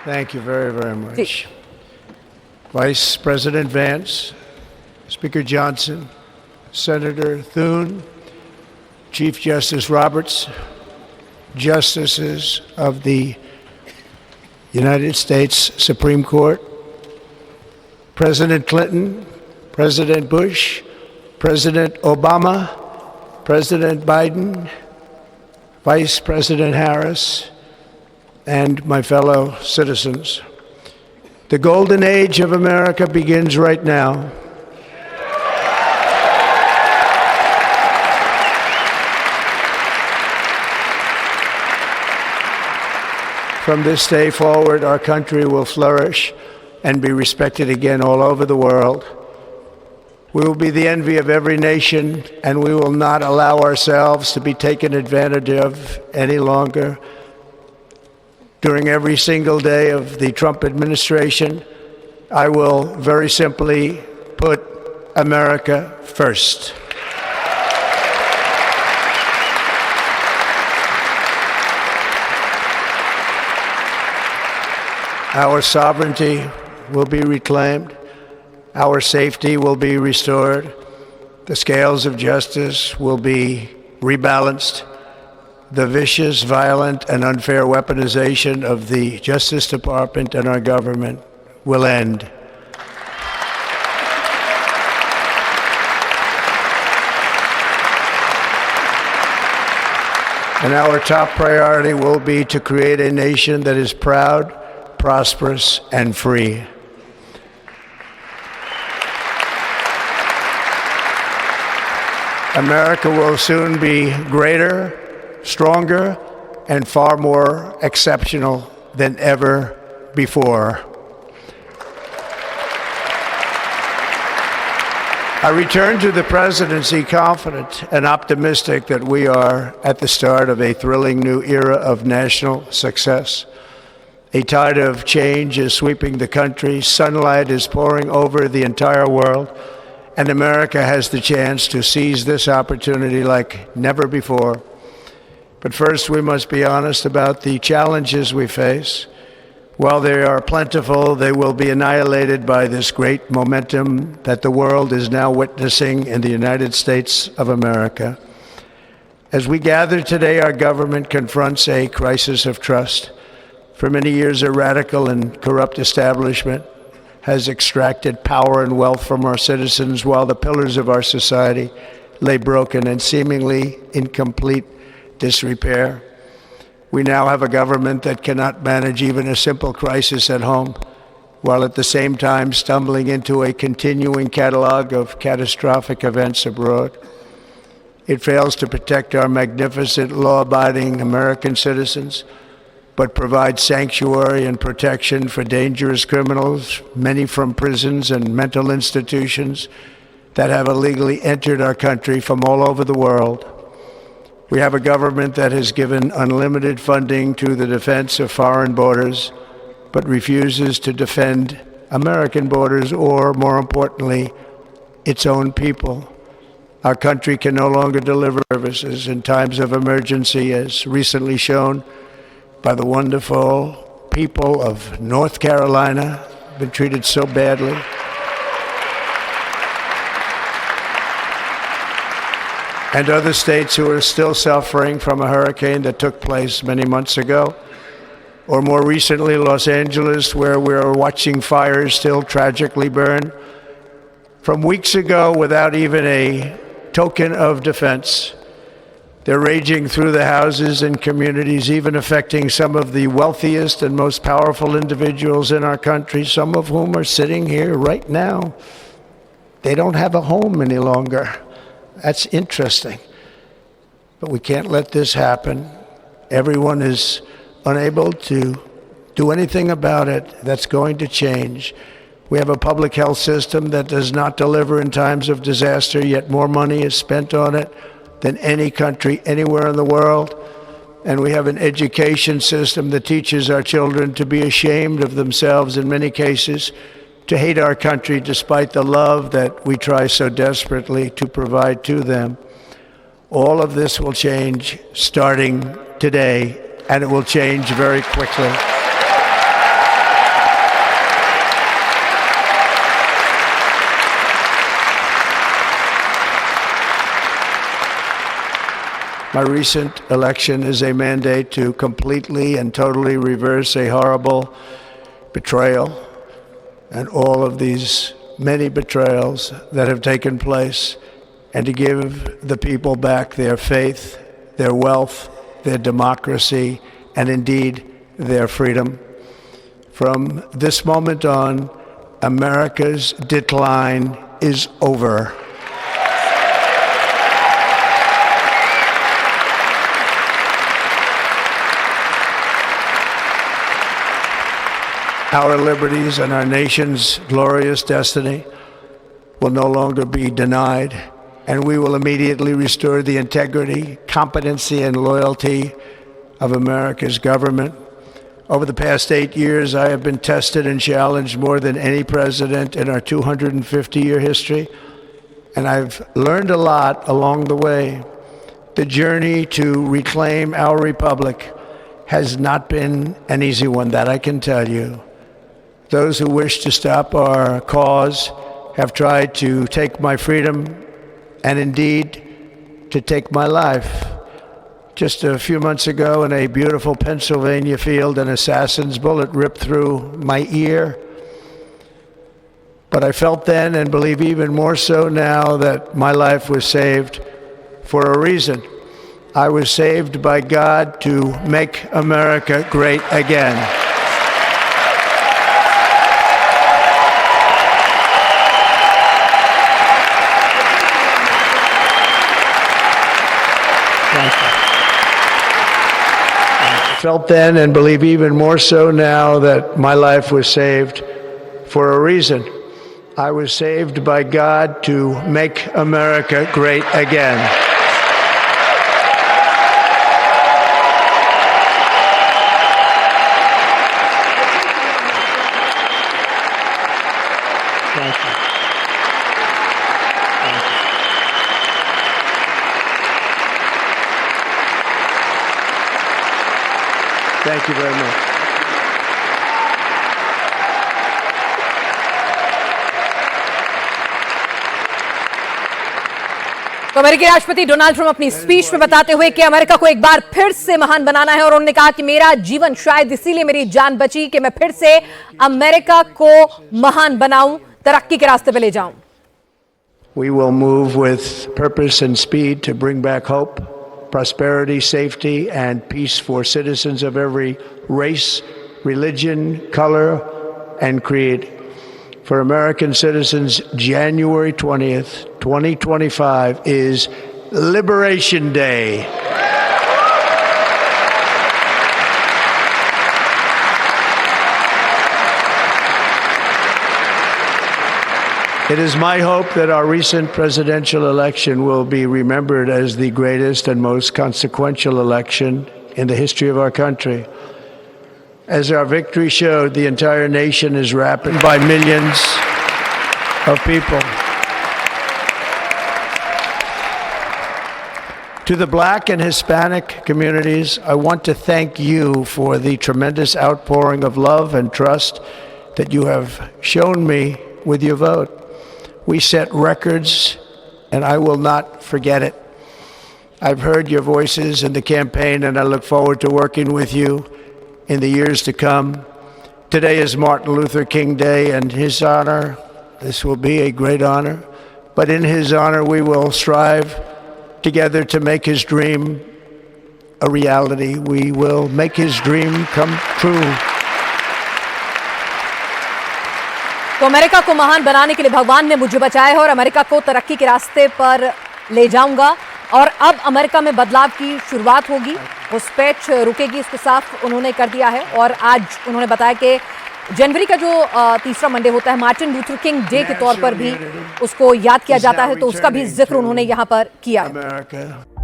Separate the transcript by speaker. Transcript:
Speaker 1: Thank you very, very much. Vice President Vance, Speaker Johnson, Senator Thune, Chief Justice Roberts, Justices of the United States Supreme Court, President Clinton, President Bush, President Obama, President Biden, Vice President Harris, and my fellow citizens. The golden age of America begins right now. From this day forward, our country will flourish and be respected again all over the world. We will be the envy of every nation, and we will not allow ourselves to be taken advantage of any longer. During every single day of the Trump administration, I will very simply put America first. Our sovereignty will be reclaimed. Our safety will be restored. The scales of justice will be rebalanced. The vicious, violent, and unfair weaponization of the Justice Department and our government will end. And our top priority will be to create a nation that is proud, prosperous, and free. America will soon be greater, stronger, and far more exceptional than ever before. I return to the presidency confident and optimistic that we are at the start of a thrilling new era of national success. A tide of change is sweeping the country, sunlight is pouring over the entire world, and America has the chance to seize this opportunity like never before. But first, we must be honest about the challenges we face. While they are plentiful, they will be annihilated by this great momentum that the world is now witnessing in the United States of America. As we gather today, our government confronts a crisis of trust. For many years, a radical and corrupt establishment has extracted power and wealth from our citizens while the pillars of our society lay broken and seemingly in complete disrepair. We now have a government that cannot manage even a simple crisis at home, while at the same time stumbling into a continuing catalog of catastrophic events abroad. It fails to protect our magnificent, law-abiding American citizens, but provides sanctuary and protection for dangerous criminals, many from prisons and mental institutions that have illegally entered our country from all over the world. We have a government that has given unlimited funding to the defense of foreign borders, but refuses to defend American borders or, more importantly, its own people. Our country can no longer deliver services in times of emergency, as recently shown by the wonderful people of North Carolina, been treated so badly. And other states who are still suffering from a hurricane that took place many months ago. Or more recently, Los Angeles, where we're watching fires still tragically burn from weeks ago without even a token of defense. They're raging through the houses and communities, even affecting some of the wealthiest and most powerful individuals in our country, some of whom are sitting here right now. They don't have a home any longer. That's interesting. But we can't let this happen. Everyone is unable to do anything about it. That's going to change. We have a public health system that does not deliver in times of disaster, yet more money is spent on it than any country anywhere in the world. And we have an education system that teaches our children to be ashamed of themselves in many cases, to hate our country despite the love that we try so desperately to provide to them. All of this will change starting today, and it will change very quickly. My recent election is a mandate to completely and totally reverse a horrible betrayal and all of these many betrayals that have taken place, and to give the people back their faith, their wealth, their democracy, and indeed their freedom. From this moment on, America's decline is over. Our liberties and our nation's glorious destiny will no longer be denied, and we will immediately restore the integrity, competency, and loyalty of America's government. Over the past 8 years, I have been tested and challenged more than any president in our 250-year history, and I've learned a lot along the way. The journey to reclaim our republic has not been an easy one, that I can tell you. Those who wish to stop our cause have tried to take my freedom and indeed to take my life. Just a few months ago in a beautiful Pennsylvania field, an assassin's bullet ripped through my ear. But I felt then, and believe even more so now, that my life was saved for a reason. I was saved by God to make America great again. I felt then, and believe even more so now, that my life was saved for a reason. I was saved by God to make America great again. Thank you. Thank you very much.
Speaker 2: तो अमेरिकी राष्ट्रपति Donald Trump अपनी speech में बताते हुए कि America को एक बार फिर से महान बनाना है, और उन्होंने कहा कि मेरा जीवन शायद इसीलिए मेरी जान बची कि मैं फिर से अमेरिका को महान बनाऊं, तरक्की के रास्ते पे ले जाऊं.
Speaker 1: We will move with purpose and speed to bring back hope, prosperity, safety, and peace for citizens of every race, religion, color, and creed. For American citizens, January 20th, 2025 is Liberation Day. It is my hope that our recent presidential election will be remembered as the greatest and most consequential election in the history of our country. As our victory showed, the entire nation is rapid by millions of people. To the Black and Hispanic communities, I want to thank you for the tremendous outpouring of love and trust that you have shown me with your vote. We set records, and I will not forget it. I've heard your voices in the campaign, and I look forward to working with you in the years to come. Today is Martin Luther King Day, and his honor, this will be a great honor, but in his honor we will strive together to make his dream a reality. We will make his dream come true.
Speaker 2: तो America को महान बनाने के लिए भगवान ने मुझे बचाया है और अमेरिका को तरक्की के रास्ते पर ले जाऊंगा, और अब अमेरिका में बदलाव की शुरुआत होगी, घुसपैठ रुकेगी, इसको साफ उन्होंने कर दिया है। और आज उन्होंने बताया कि जनवरी का जो तीसरा मंडे होता है, मार्टिन लूथर किंग डे के तौर पर भी उसको याद किया जाता है, तो उसका भी जिक्र उन्होंने यहाँ पर किया है।